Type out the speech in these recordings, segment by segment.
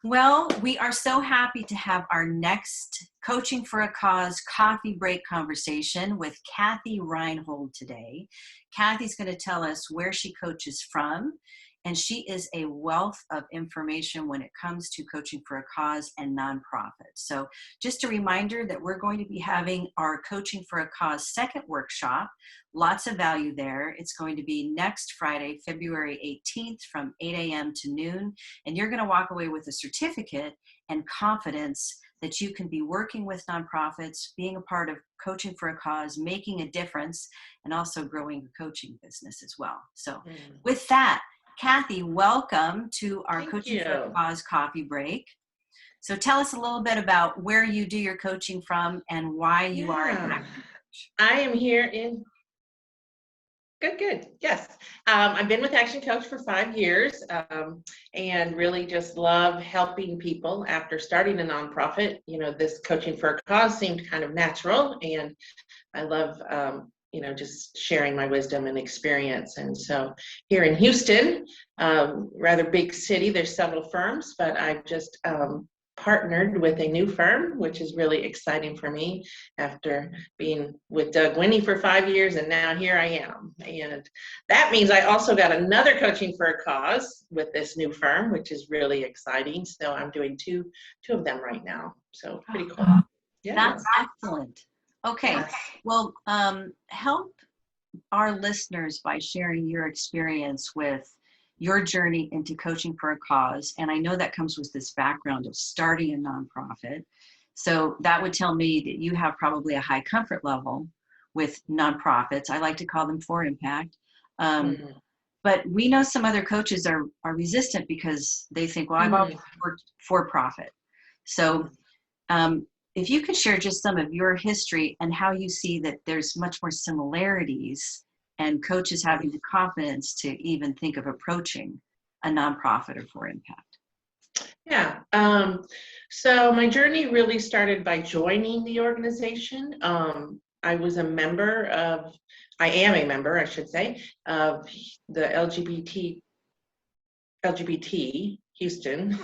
Well, we are so happy to have our next Coaching for a Cause coffee break conversation with Cathy Reinhold today. Cathy's going to tell us where she coaches from, and she is a wealth of information when it comes to coaching for a cause and nonprofits. So just a reminder that we're going to be having our Coaching for a Cause second workshop. Lots of value there. It's going to be next Friday, February 18th from 8 a.m. to noon. And you're going to walk away with a certificate and confidence that you can be working with nonprofits, being a part of Coaching for a Cause, making a difference, and also growing a coaching business as well. So with that, Cathy, welcome to our Coaching for a Cause coffee break. So tell us a little bit about where you do your coaching from and why you are an active coach. I am here in Good. Yes. I've been with ActionCOACH for 5 years and really just love helping people after starting a nonprofit. You know, this Coaching for a Cause seemed kind of natural, and I love, just sharing my wisdom and experience. And so here in Houston, rather big city, there's several firms, but I've just partnered with a new firm, which is really exciting for me after being with Doug Winnie for 5 years, and now here I am. And that means I also got another Coaching for a Cause with this new firm, which is really exciting. So I'm doing two of them right now. So pretty cool. Yeah. That's excellent. Okay. Yes. Well, help our listeners by sharing your experience with your journey into Coaching for a Cause. And I know that comes with this background of starting a nonprofit. So that would tell me that you have probably a high comfort level with nonprofits. I like to call them for impact. But we know some other coaches are resistant because they think, well, I've always worked for profit. So if you could share just some of your history and how you see that there's much more similarities and coaches having the confidence to even think of approaching a nonprofit or for impact. Yeah. So my journey really started by joining the organization. I was a member of, I am a member, I should say, of the LGBT Houston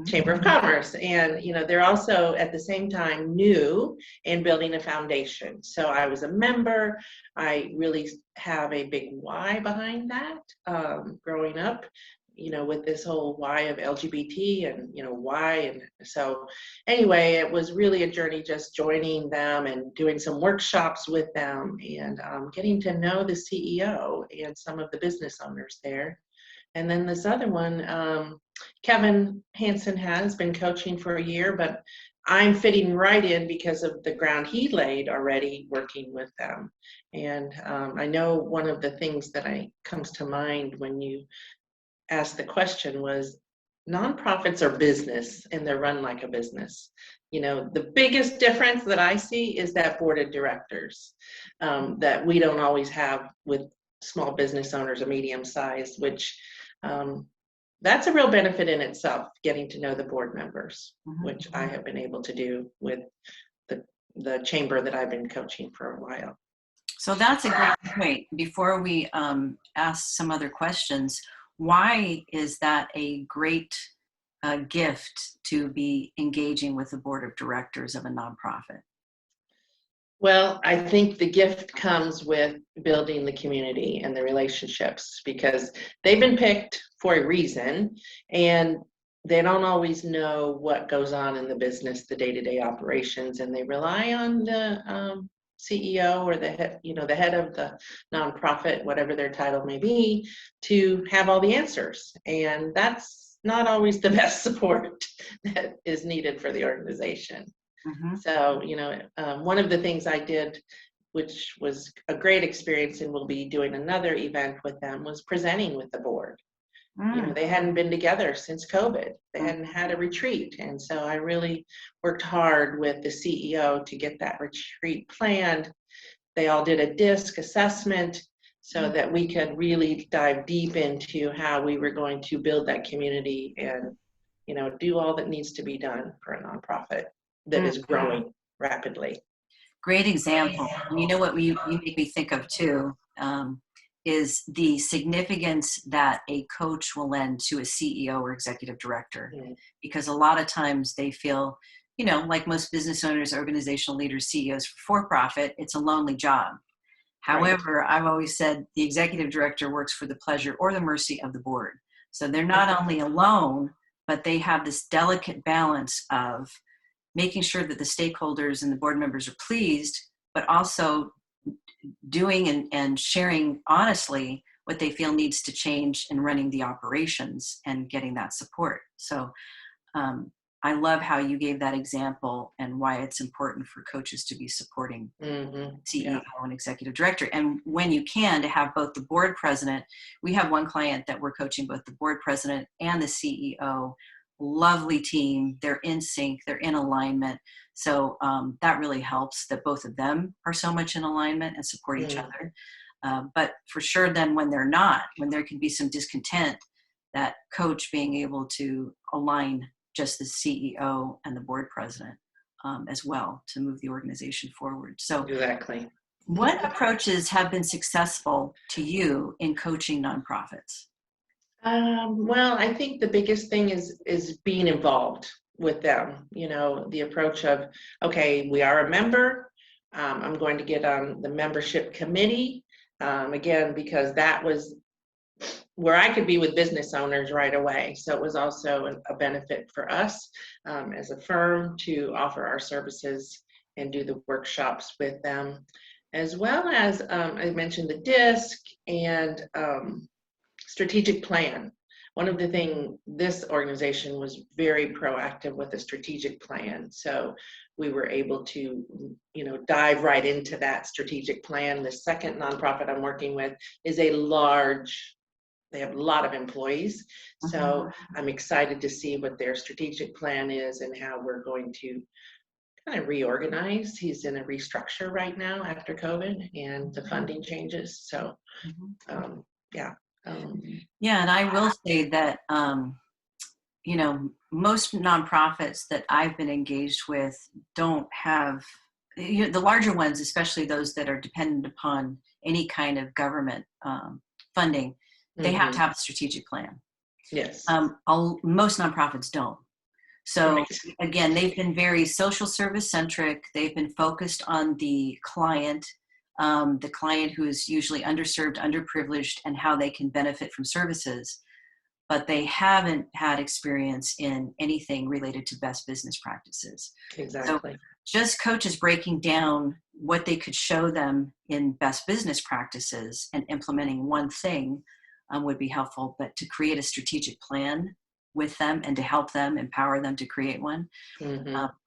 Chamber of Commerce. And, you know, they're also at the same time new and building a foundation. So I was a member. I really have a big why behind that. Growing up, you know, with this whole why of LGBT and, you know, why. And so anyway, it was really a journey just joining them and doing some workshops with them and getting to know the CEO and some of the business owners there. And then this other one, Kevin Hansen has been coaching for a year, but I'm fitting right in because of the ground he laid already working with them. And I know one of the things that comes to mind when you asked the question was nonprofits are business and they're run like a business. You know, the biggest difference that I see is that board of directors that we don't always have with small business owners or medium size, which that's a real benefit in itself, getting to know the board members, which I have been able to do with the chamber that I've been coaching for a while. So that's a great point. Before we ask some other questions, why is that a great gift to be engaging with the board of directors of a nonprofit? Well, I think the gift comes with building the community and the relationships because they've been picked for a reason and they don't always know what goes on in the business, the day-to-day operations, and they rely on the CEO or the head, you know, the head of the nonprofit, whatever their title may be, to have all the answers. And that's not always the best support that is needed for the organization. So, you know, one of the things I did, which was a great experience, and we'll be doing another event with them, was presenting with the board. You know, they hadn't been together since COVID. They hadn't had a retreat. And so I really worked hard with the CEO to get that retreat planned. They all did a DISC assessment so that we could really dive deep into how we were going to build that community and, you know, do all that needs to be done for a nonprofit that is growing rapidly. Great example. And you know what you make me think of too is the significance that a coach will lend to a CEO or executive director. Mm. Because a lot of times they feel, like most business owners, organizational leaders, CEOs for profit, it's a lonely job. However, I've always said the executive director works for the pleasure or the mercy of the board. So they're not only alone, but they have this delicate balance of making sure that the stakeholders and the board members are pleased, but also doing and sharing honestly what they feel needs to change in running the operations and getting that support. So I love how you gave that example and why it's important for coaches to be supporting CEO and executive director. And when you can, to have both the board president. We have one client that we're coaching both the board president and the CEO. Lovely team. They're in sync. They're in alignment. So that really helps that both of them are so much in alignment and support each other. But for sure, then when they're not, when there can be some discontent, that coach being able to align just the CEO and the board president as well to move the organization forward. So exactly. What approaches have been successful to you in coaching nonprofits? Well, I think the biggest thing is being involved with them. The approach of, okay, we are a member. I'm going to get on the membership committee. Again, because that was where I could be with business owners right away. So it was also a benefit for us as a firm to offer our services and do the workshops with them, as well as I mentioned the DISC and strategic plan. One of the things, this organization was very proactive with a strategic plan. So we were able to, dive right into that strategic plan. The second nonprofit I'm working with is they have a lot of employees. So I'm excited to see what their strategic plan is and how we're going to kind of reorganize. He's in a restructure right now after COVID and the funding changes. So, yeah. And I will say that, most nonprofits that I've been engaged with don't have, the larger ones, especially those that are dependent upon any kind of government funding, they have to have a strategic plan. Yes. Most nonprofits don't. So again, they've been very social service centric. They've been focused on the client who is usually underserved, underprivileged, and how they can benefit from services. But they haven't had experience in anything related to best business practices. Exactly. So just coaches breaking down what they could show them in best business practices and implementing one thing would be helpful, but to create a strategic plan with them and to help them, empower them to create one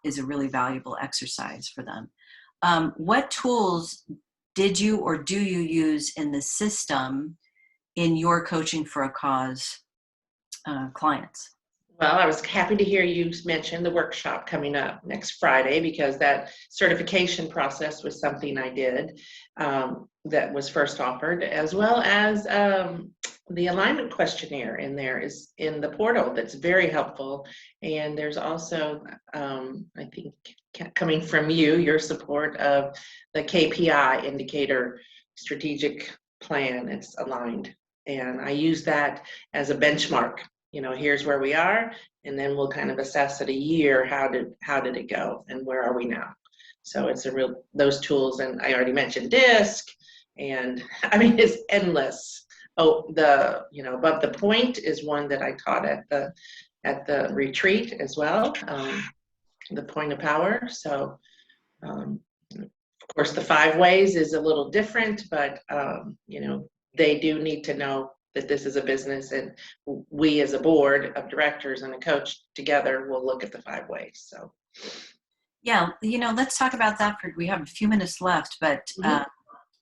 is a really valuable exercise for them. What tools did you or do you use in the system in your coaching for a cause clients? Well, I was happy to hear you mention the workshop coming up next Friday, because that certification process was something I did that was first offered, as well as the alignment questionnaire in there is in the portal. That's very helpful. And there's also, I think, coming from your support of the KPI indicator strategic plan. It's aligned. And I use that as a benchmark. Here's where we are, and then we'll kind of assess at a year, how did it go and where are we now? So it's those tools, and I already mentioned DISC, and I mean, it's endless. Above the point is one that I taught at the retreat as well, the point of power. So of course the 5 ways is a little different, but they do need to know that this is a business, and we as a board of directors and a coach together will look at the 5 ways. So yeah, let's talk about that. We have a few minutes left, but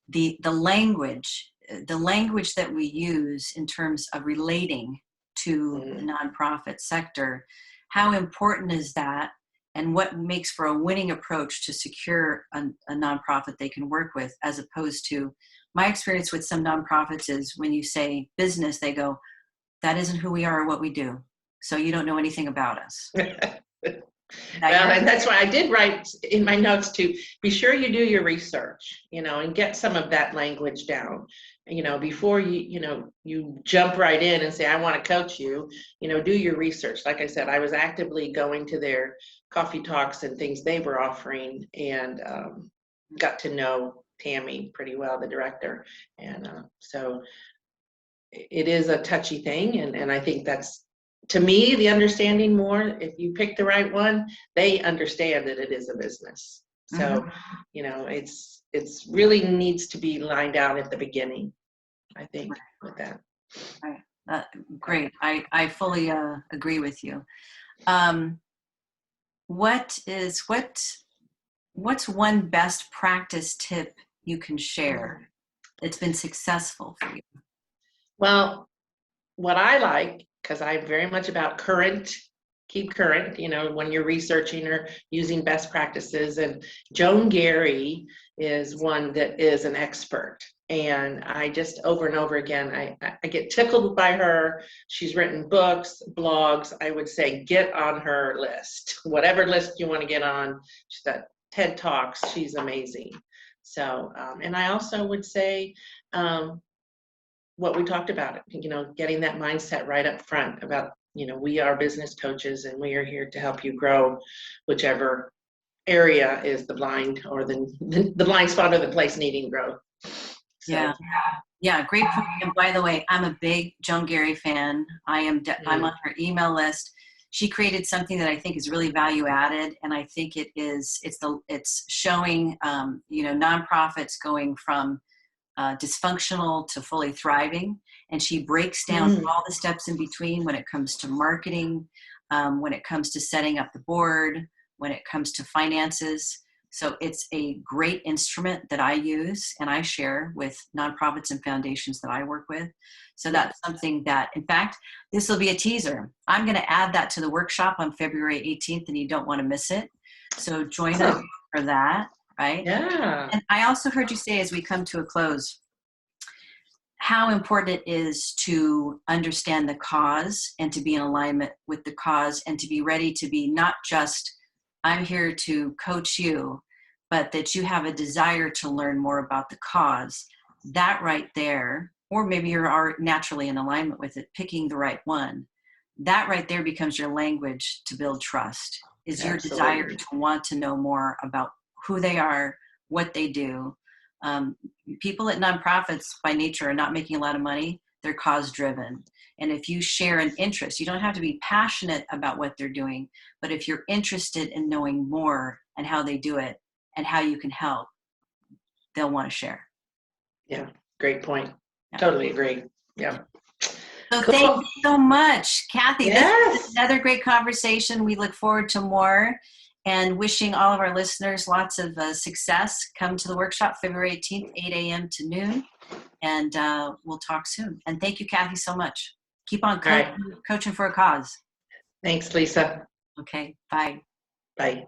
the language that we use in terms of relating to the nonprofit sector, how important is that, and what makes for a winning approach to secure a nonprofit they can work with, as opposed to, my experience with some nonprofits is when you say business, they go, that isn't who we are or what we do, so you don't know anything about us. Well, and that's why I did write in my notes to be sure you do your research, and get some of that language down. before you jump right in and say, I want to coach you, do your research. Like I said, I was actively going to their coffee talks and things they were offering, and got to know Tammy pretty well, the director. And so it is a touchy thing. And I think that's, to me, the understanding more, if you pick the right one, they understand that it is a business. So, it's really needs to be lined out at the beginning, I think, with that. Great. I fully agree with you. What's one best practice tip you can share that's been successful for you? Well, what I like, because I'm very much about keep current, when you're researching or using best practices. And Joan Gary is one that is an expert. And I just over and over again, I get tickled by her. She's written books, blogs. I would say get on her list, whatever list you want to get on. She's got TED Talks. She's amazing. So, and I also would say, what we talked about, getting that mindset right up front about, we are business coaches and we are here to help you grow whichever area is the blind or the blind spot or the place needing growth. So. Yeah, great point. And by the way, I'm a big Joan Gary fan. I'm on her email list. She created something that I think is really value added, and I think it's showing nonprofits going from dysfunctional to fully thriving, and she breaks down all the steps in between when it comes to marketing, when it comes to setting up the board, when it comes to finances. So it's a great instrument that I use and I share with nonprofits and foundations that I work with. So that's something that, in fact, this will be a teaser. I'm going to add that to the workshop on February 18th, and you don't want to miss it. So join us for that, right? Yeah. And I also heard you say, as we come to a close, how important it is to understand the cause and to be in alignment with the cause, and to be ready to be not just, I'm here to coach you, but that you have a desire to learn more about the cause. That right there, or maybe you're naturally in alignment with it, picking the right one, that right there becomes your language to build trust, is your desire to want to know more about who they are, what they do. People at nonprofits by nature are not making a lot of money. They're cause driven. And if you share an interest, you don't have to be passionate about what they're doing, but if you're interested in knowing more and how they do it and how you can help, they'll want to share. Yeah, great point. Yeah. Totally agree. Yeah. So cool. Thank you so much, Cathy. Yes. This is another great conversation. We look forward to more, and wishing all of our listeners lots of success. Come to the workshop February 18th, 8 a.m. to noon, and we'll talk soon. And thank you, Cathy, so much. Keep on coaching for a cause. Thanks, Lisa. Okay, bye. Bye.